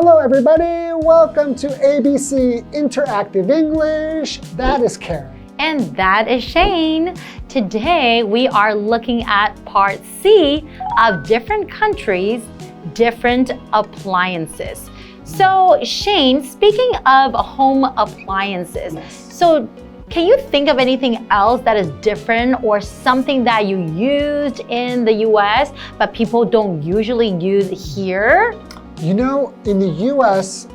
Hello, everybody. Welcome to ABC Interactive English. That is Karen. And that is Shane. Today, we are looking at part C of different countries, different appliances. So, Shane, speaking of home appliances, so can you think of anything else that is different or something that you used in the US but people don't usually use here? You know, in the US,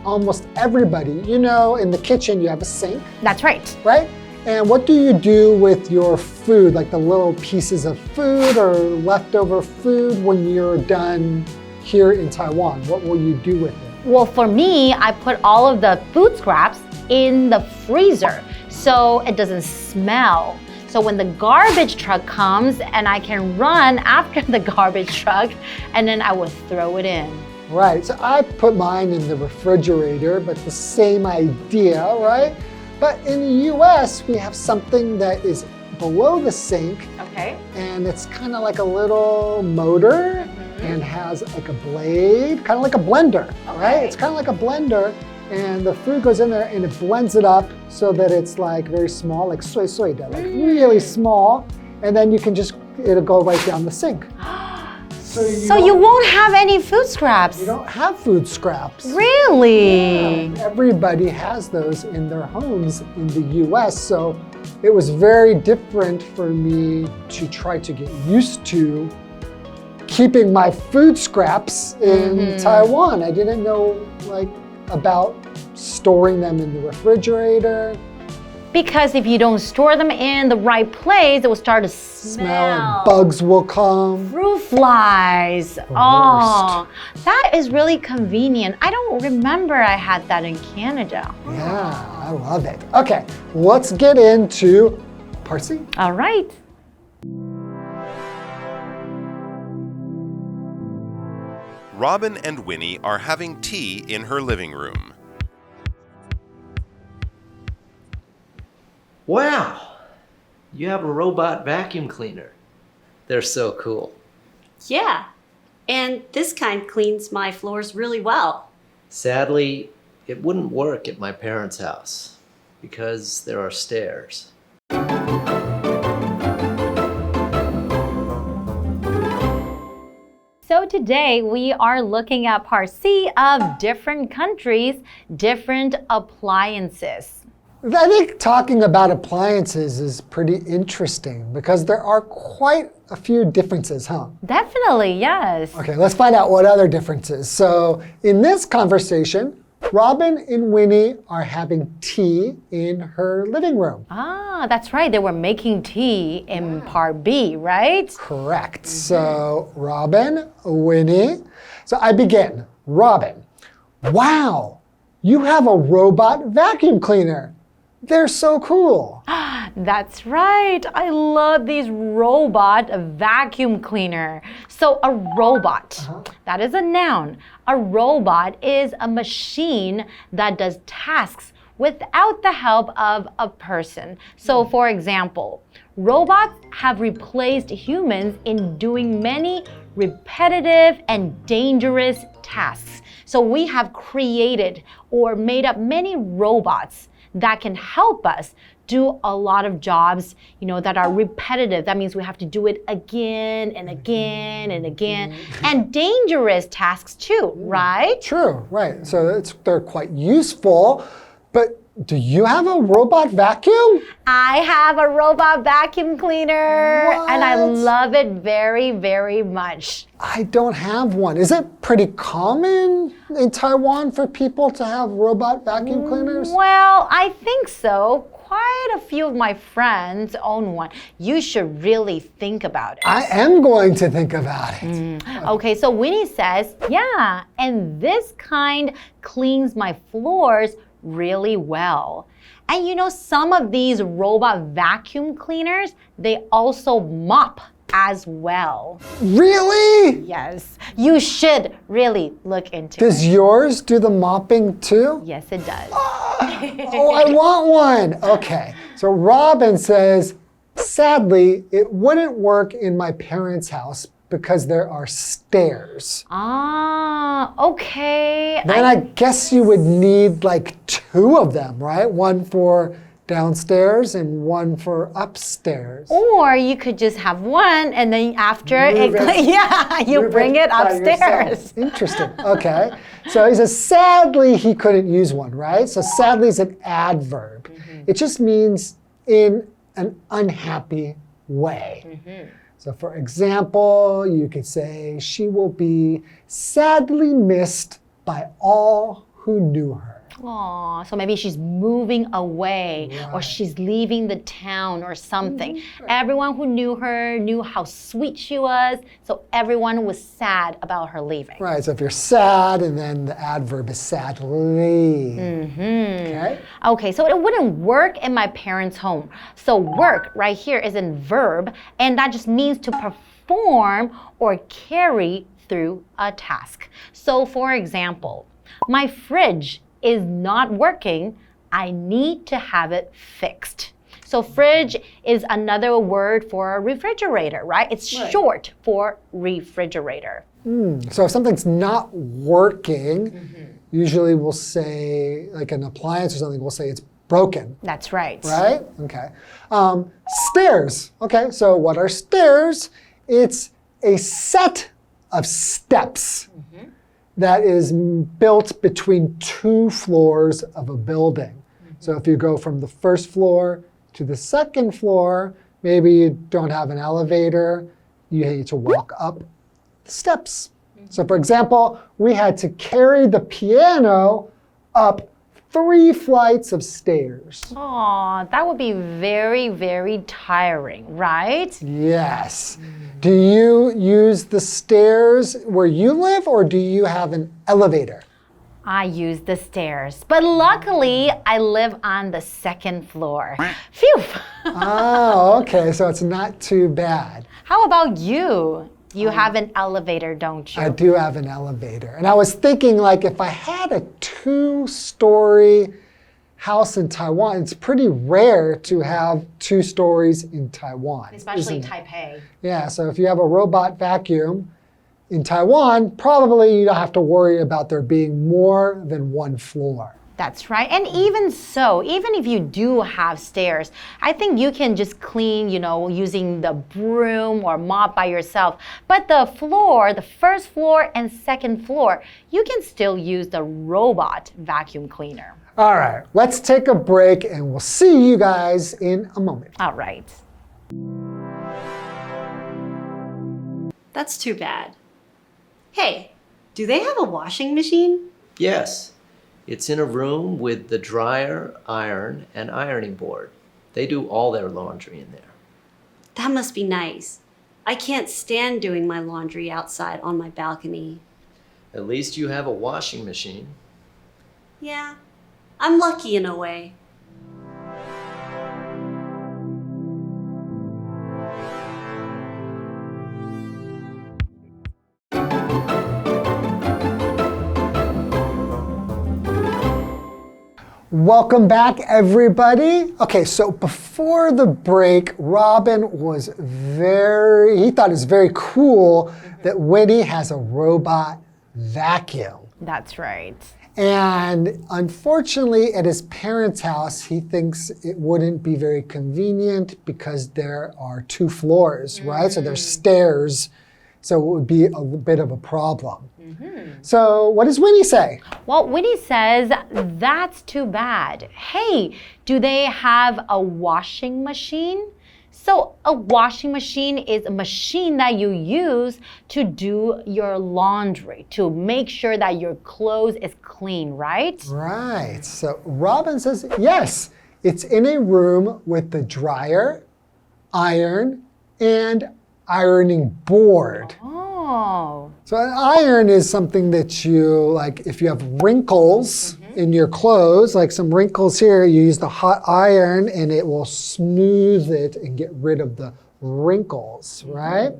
almost everybody, in the kitchen you have a sink. That's right. Right? And what do you do with your food, like the little pieces of food or leftover food when you're done here in Taiwan? What will you do with it? Well, for me, I put all of the food scraps in the freezer so it doesn't smell. So when the garbage truck comes and I can run after the garbage truck and then I will throw it in. Right, so I put mine in the refrigerator, but the same idea, right? But in the US, we have something that is below the sink. Okay. And it's kind of like a little motor and has like a blade, kind of like a blender, right? It's kind of like a blender, and the food goes in there and it blends it up so that it's like very small, like soy soy, like really small, and then you can it'll go right down the sink. So you won't have any food scraps? You don't have food scraps. Really? Yeah, everybody has those in their homes in the US, so it was very different for me to try to get used to keeping my food scraps in Taiwan. I didn't know about storing them in the refrigerator. Because if you don't store them in the right place, it will start to smell. And bugs will come. Fruit flies. Oh, that is really convenient. I don't remember I had that in Canada. Yeah, I love it. Okay, let's get into part C. All right. Robin and Winnie are having tea in her living room. Wow! You have a robot vacuum cleaner. They're so cool. Yeah, and this kind cleans my floors really well. Sadly, it wouldn't work at my parents' house because there are stairs. So today we are looking at part C of different countries, different appliances. I think talking about appliances is pretty interesting because there are quite a few differences, huh? Definitely, yes. Okay, let's find out what other differences. So in this conversation, Robin and Winnie are having tea in her living room. Ah, that's right. They were making tea in part B, right? Correct. So Robin, Winnie. So I begin. Robin, wow, you have a robot vacuum cleaner. They're so cool. That's right. I love these robot vacuum cleaner. So a robot, that is a noun. A robot is a machine that does tasks without the help of a person. So for example, robots have replaced humans in doing many repetitive and dangerous tasks. So we have created or made up many robots that can help us do a lot of jobs, that are repetitive. That means we have to do it again and again and again. And dangerous tasks too, right? True, right. So they're quite useful. But do you have a robot vacuum? I have a robot vacuum cleaner. What? And I love it very, very much. I don't have one. Is it pretty common in Taiwan for people to have robot vacuum cleaners? Well, I think so. Quite a few of my friends own one. You should really think about it. I am going to think about it. Okay, so Winnie says, yeah, and this kind cleans my floors really well. And some of these robot vacuum cleaners, they also mop as well. Really? Yes, you should really look into it. Does yours do the mopping too? Yes, it does. Oh, I want one. Okay, so Robin says, sadly, it wouldn't work in my parents' house because there are stairs. Ah, okay. Then I guess you would need like 2 of them, right? One for downstairs and one for upstairs. Or you could just have one and then after you bring it upstairs. Interesting. Okay. So he says, sadly, he couldn't use one, right? So sadly is an adverb. It just means in an unhappy way. So for example, you could say, she will be sadly missed by all who knew her. Aw, so maybe she's moving away or she's leaving the town or something. Everyone who knew her knew how sweet she was, so everyone was sad about her leaving. Right, so if you're sad and then the adverb is sadly. Okay? Okay, so it wouldn't work in my parents' home. So work right here is in verb, and that just means to perform or carry through a task. So for example, my fridge is not working, I need to have it fixed. So fridge is another word for refrigerator, right? It's short for refrigerator. So if something's not working, usually we'll say, like an appliance or something, we'll say it's broken. That's right. Right? Okay. Stairs. Okay, so what are stairs? It's a set of steps that is built between 2 floors of a building. So if you go from the first floor to the second floor, maybe you don't have an elevator, you need to walk up the steps. So for example, we had to carry the piano up 3 flights of stairs. Aw, that would be very, very tiring, right? Yes. Do you use the stairs where you live, or do you have an elevator? I use the stairs, but luckily I live on the 2nd floor. Phew! Oh, okay, so it's not too bad. How about you? You have an elevator, don't you? I do have an elevator. And I was thinking, like, if I had a 2-story house in Taiwan, it's pretty rare to have 2 stories in Taiwan. Especially Taipei. Yeah, so if you have a robot vacuum in Taiwan, probably you don't have to worry about there being more than 1 floor. That's right. And even so, even if you do have stairs, I think you can just clean, using the broom or mop by yourself. But the floor, the 1st floor and 2nd floor, you can still use the robot vacuum cleaner. All right, let's take a break and we'll see you guys in a moment. All right. That's too bad. Hey, do they have a washing machine? Yes. It's in a room with the dryer, iron, and ironing board. They do all their laundry in there. That must be nice. I can't stand doing my laundry outside on my balcony. At least you have a washing machine. Yeah, I'm lucky in a way. Welcome back, everybody. Okay, so before the break, Robin he thought it was very cool that Winnie has a robot vacuum. That's right. And unfortunately, at his parents' house, he thinks it wouldn't be very convenient because there are 2 floors, right? So there's stairs, so it would be a bit of a problem. So what does Winnie say? Well, Winnie says, that's too bad. Hey, do they have a washing machine? So a washing machine is a machine that you use to do your laundry, to make sure that your clothes is clean, right? Right. So Robin says, yes, it's in a room with the dryer, iron, and ironing board. Oh. So an iron is something that you, like if you have wrinkles in your clothes, like some wrinkles here, you use the hot iron and it will smooth it and get rid of the wrinkles, right?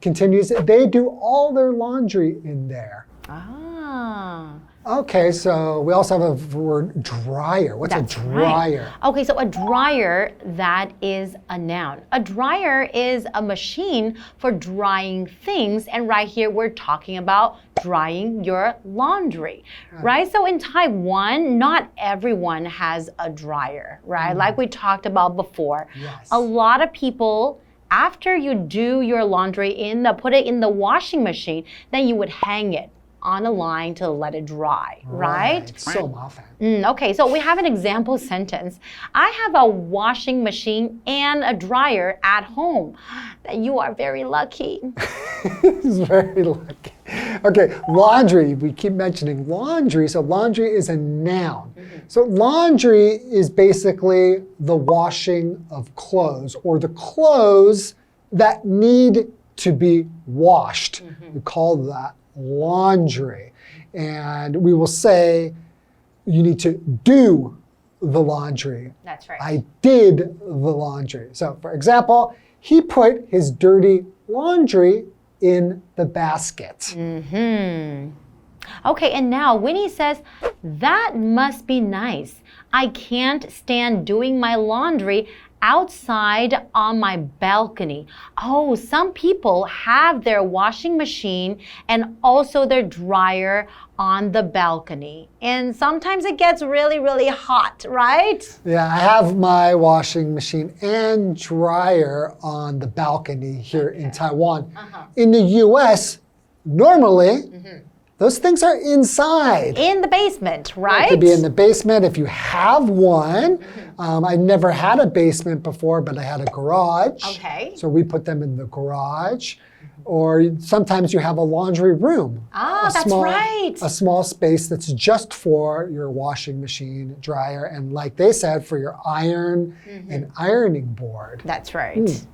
Continues, they do all their laundry in there. Ah. Okay, so we also have a word dryer. What's That's a dryer? Right. Okay, so a dryer, that is a noun. A dryer is a machine for drying things. And right here, we're talking about drying your laundry, right? So in Taiwan, not everyone has a dryer, right? Like we talked about before. Yes. A lot of people, after you do your laundry put it in the washing machine, then you would hang it on a line to let it dry, right? So 麻烦. Okay, so we have an example sentence. I have a washing machine and a dryer at home. You are very lucky. He's very lucky. Okay, laundry. We keep mentioning laundry. So laundry is a noun. So laundry is basically the washing of clothes or the clothes that need to be washed. We call that laundry. And we will say you need to do the laundry. That's right. I did the laundry. So for example, he put his dirty laundry in the basket. Okay, and now Winnie says, that must be nice. I can't stand doing my laundry outside on my balcony. Oh, some people have their washing machine and also their dryer on the balcony. And sometimes it gets really, really hot, right? Yeah, I have my washing machine and dryer on the balcony here in Taiwan. In the US, normally, those things are inside. In the basement, right? It could be in the basement if you have one. I never had a basement before, but I had a garage. Okay. So we put them in the garage. Or sometimes you have a laundry room. Ah, that's right. A small space that's just for your washing machine, dryer, and like they said, for your iron and ironing board. That's right.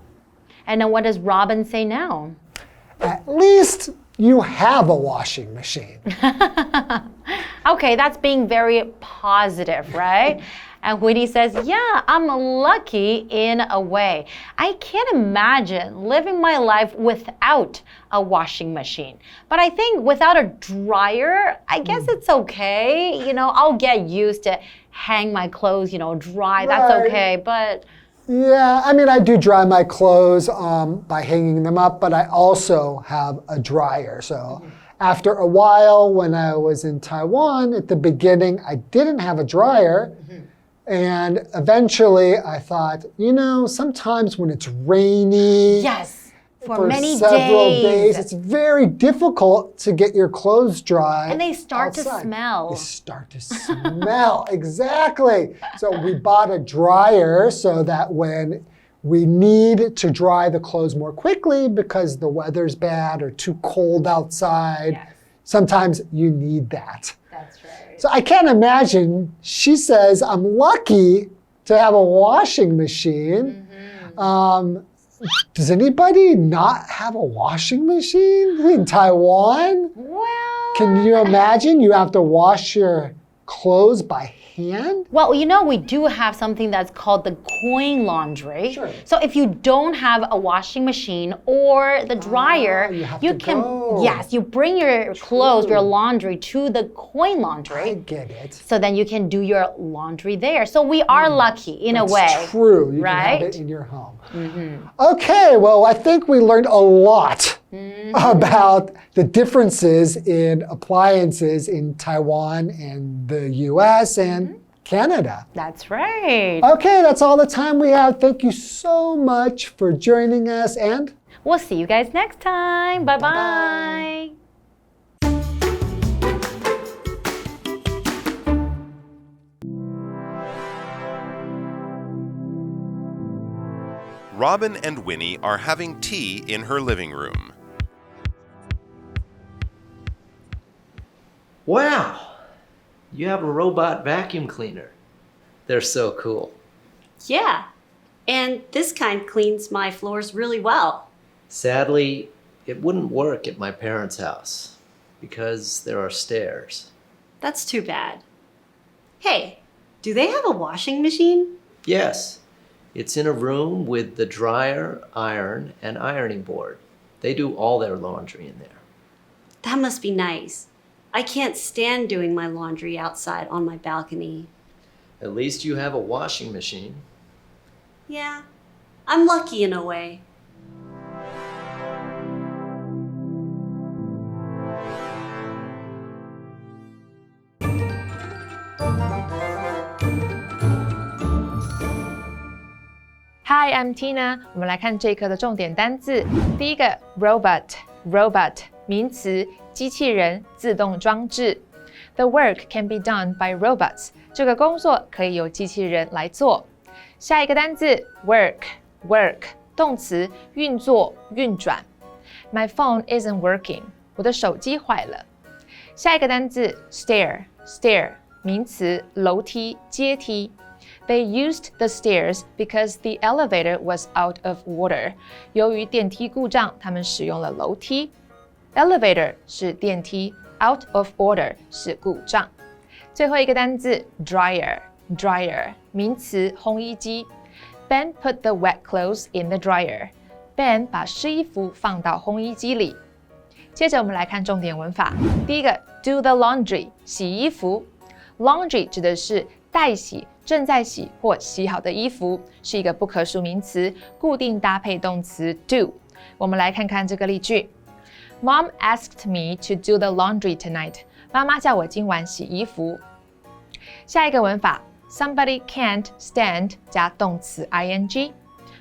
And then what does Robin say now? At least you have a washing machine. Okay, that's being very positive, right? And Whitney says, yeah, I'm lucky in a way. I can't imagine living my life without a washing machine. But I think without a dryer, I guess it's okay. You know, I'll get used to hang my clothes, dry. That's okay. But yeah, I mean, I do dry my clothes by hanging them up, but I also have a dryer. So after a while, when I was in Taiwan, at the beginning, I didn't have a dryer. And eventually I thought, sometimes when it's rainy, yes, for many several days, it's very difficult to get your clothes dry. And they start outside. to smell. They start to smell, exactly. So we bought a dryer so that when we need to dry the clothes more quickly because the weather's bad or too cold outside, sometimes you need that. That's right. So I can't imagine, she says, I'm lucky to have a washing machine. Does anybody not have a washing machine in Taiwan? Well, Can you imagine you have to wash your clothes by hand? well, we do have something that's called the coin laundry. Sure. So if you don't have a washing machine or the dryer, you have you to can, go. yes, you bring your clothes, your laundry to the coin laundry. I get it. So then you can do your laundry there. So we are lucky in a way. That's true. You right? can have it in your home. Okay, well, I think we learned a lot about the differences in appliances in Taiwan and the US and Canada. That's right. Okay, that's all the time we have. Thank you so much for joining us, and We'll see you guys next time. Bye-bye. Robin and Winnie are having tea in her living room. Wow! You have a robot vacuum cleaner. They're so cool. Yeah, and this kind cleans my floors really well. Sadly, it wouldn't work at my parents' house because there are stairs. That's too bad. Hey, do they have a washing machine? Yes, it's in a room with the dryer, iron, and ironing board. They do all their laundry in there. That must be nice. I can't stand doing my laundry outside on my balcony. At least you have a washing machine. Yeah, I'm lucky in a way. Hi, I'm Tina. 我们来看这一课的重点单字。第一个 robot 名词，机器人、自动装置。The work can be done by robots. 这个工作可以由机器人来做。下一个单字 work 动词，运作、运转。My phone isn't working. 我的手机坏了。下一个单字 stair 名词，楼梯、阶梯。They used the stairs because the elevator was out of order. 由于电梯故障，他们使用了楼梯。Elevator 是电梯 ，out of order 是故障。最后一个单字 dryer 名词，烘衣机。Ben put the wet clothes in the dryer. Ben 把湿衣服放到烘衣机里。接着我们来看重点文法。第一个 do the laundry 洗衣服。Laundry 指的是待洗、正在洗或洗好的衣服，是一个不可数名词，固定搭配动词 do。我们来看看这个例句。Mom asked me to do the laundry tonight. 妈妈叫我今晚洗衣服。下一个文法 ，somebody can't stand 加动词 ing。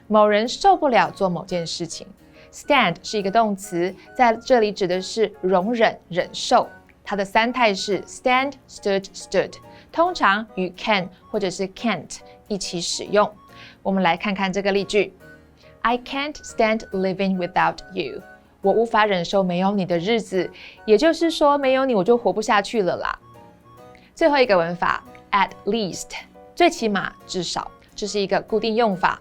某人受不了做某件事情。Stand 是一个动词，在这里指的是容忍、忍受。它的三态是 stand, stood， 通常与 can 或者是 can't 一起使用。我们来看看这个例句 ：I can't stand living without you. 我无法忍受没有你的日子，也就是说，没有你我就活不下去了啦。最后一个文法 at least， 最起码、至少，这是一个固定用法。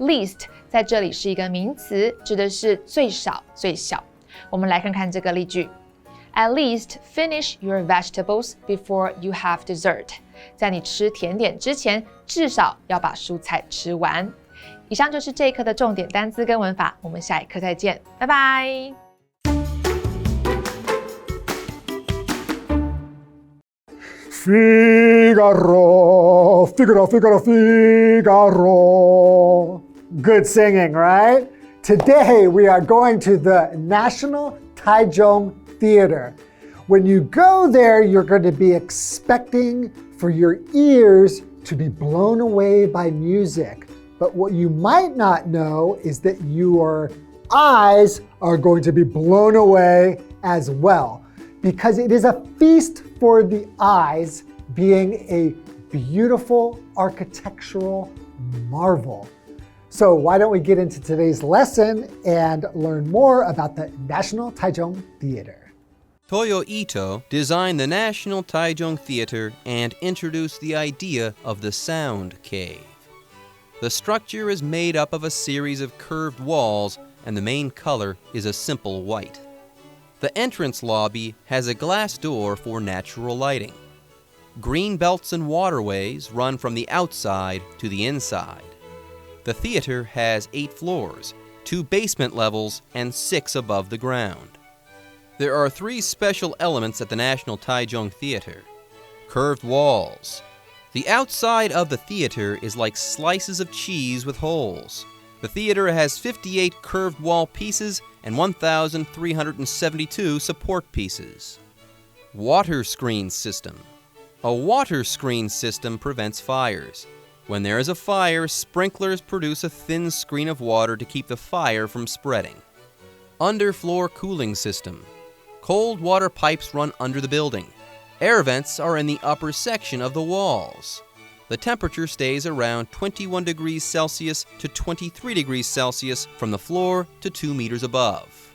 Least 在这里是一个名词，指的是最少、最小。我们来看看这个例句。At least finish your vegetables before you have dessert. 在你吃甜点之前，至少要把蔬菜吃完。以上就是这一课的重点单词跟文法，我们下一课再见，拜拜。Figaro. Good singing, right? Today we are going to the National Taichung Theater. When you go there, you're going to be expecting for your ears to be blown away by music. But what you might not know is that your eyes are going to be blown away as well, because it is a feast for the eyes, being a beautiful architectural marvel. So why don't we get into today's lesson and learn more about the National Taichung Theater. Toyo Ito designed the National Taichung Theater and introduced the idea of the sound cave. The structure is made up of a series of curved walls, and the main color is a simple white. The entrance lobby has a glass door for natural lighting. Green belts and waterways run from the outside to the inside. The theater has 8 floors, 2 basement levels, and 6 above the ground. There are 3 special elements at the National Taichung Theater. Curved walls. The outside of the theater is like slices of cheese with holes. The theater has 58 curved wall pieces and 1,372 support pieces. Water screen system. A water screen system prevents fires. When there is a fire, sprinklers produce a thin screen of water to keep the fire from spreading. Underfloor cooling system. Cold water pipes run under the building. Air vents are in the upper section of the walls. The temperature stays around 21 degrees Celsius to 23 degrees Celsius from the floor to 2 meters above.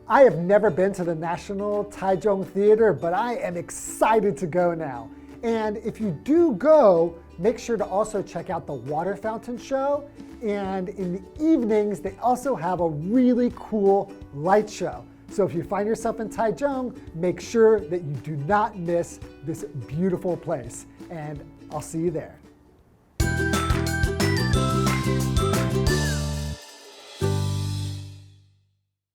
I have never been to the National Taichung Theater, but I am excited to go now. And if you do go, make sure to also check out the water fountain show. And in the evenings, they also have a really cool light show. So if you find yourself in Taichung, make sure that you do not miss this beautiful place. And I'll see you there.